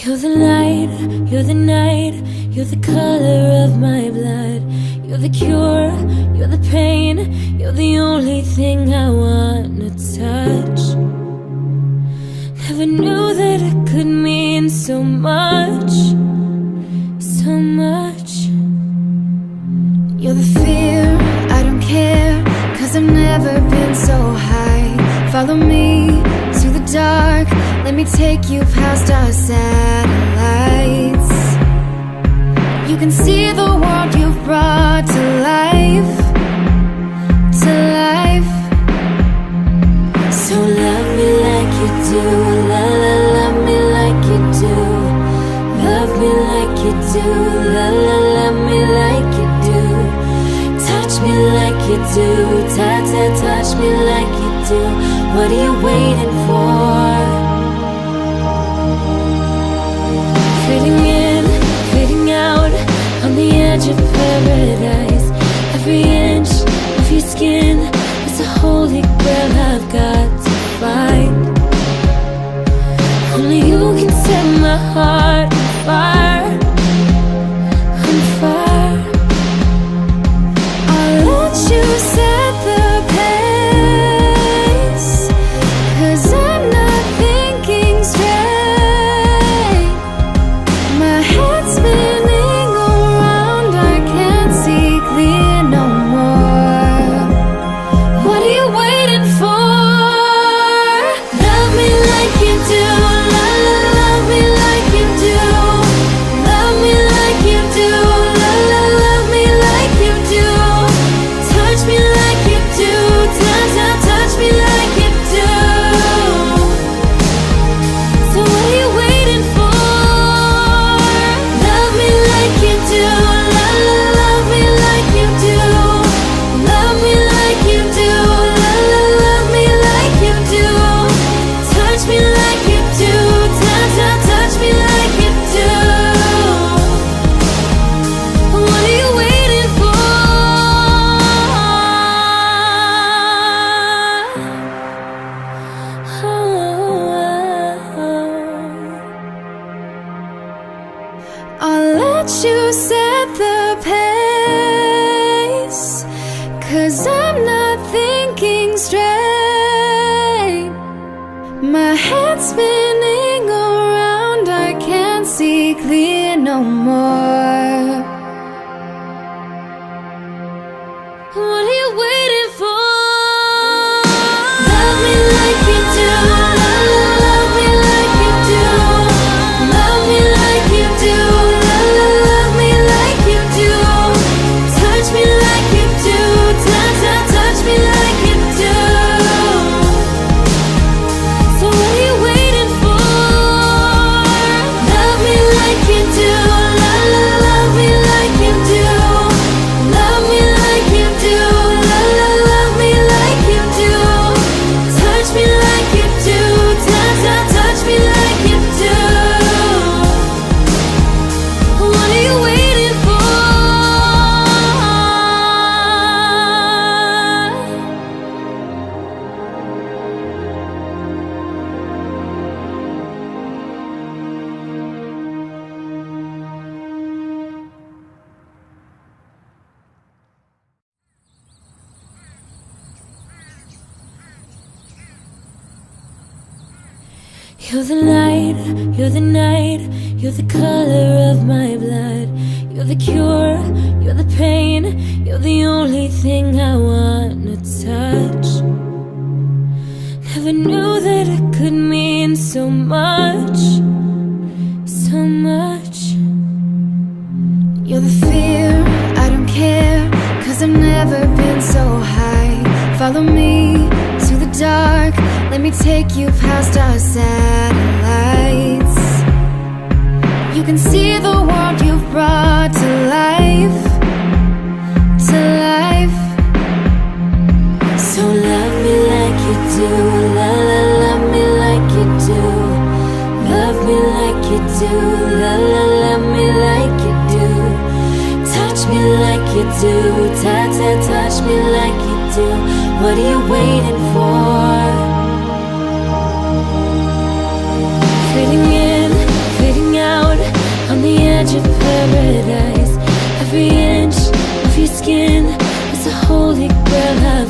You're the light, you're the night, you're the color of my blood. You're the cure, you're the pain, you're the only thing I wanna touch. Never knew that it could mean so much, so much. You're the fear, I don't care, 'cause I've never been so high. Follow me to the dark, let me take you past our satellites. You can see the world you've brought to life, to life. So love me like you do, la la, love me like you do. Love me like you do, la la, love me like you do. Touch me like you do, ta ta, touch me like you do. What are you waiting for? Fading in, fading out, on the edge of paradise. Every inch of your skin is a holy grail I've got to find. Only you can set my heart on fire, on fire. I'll let you set the pace, 'cause I'm not thinking straight. My head's spinning around, I can't see clear no more. What are you waiting for? Love me like you do, la la, love me like you do. Love me like you do, la la, love me like you do. Touch me like you do, ta ta, touch me like you do. So what are you waiting for? Love me like you do, la la, love me like you do. Love me like you do, la la, love me like you do. Touch me like you do, ta ta, touch me like you do. What are you waiting for? I'll let you set the pace, 'cause I'm not thinking straight. My head's spinning around, I can't see clear no more. What are you waiting for? Love me like you do, la la, love me like you do. Love me like you do, la la, love me like you do. Touch me like you do, ta ta, touch me like you do. So what are you waiting for? Love me like you do, la la, love me like you do. Love me like you do, la la, love me like you do. Touch me like you do, ta ta, touch me like you do. What are you waiting for? You're the light, you're the night, you're the color of my blood. You're the cure, you're the pain, you're the only thing I wanna touch. Never knew that it could mean so much, so much. You're the fear, I don't care, 'cause I've never been so high. Follow me to the dark, let me take you past our satellites. You can see the world you've brought to life, to life. So love me like you do, la la, love me like you do. Love me like you do, la la, love me like you do. Touch me like you do, ta ta, touch me like you do. What are you waiting for? Fading in, fading paradise. Every inch of your skin is a holy grail.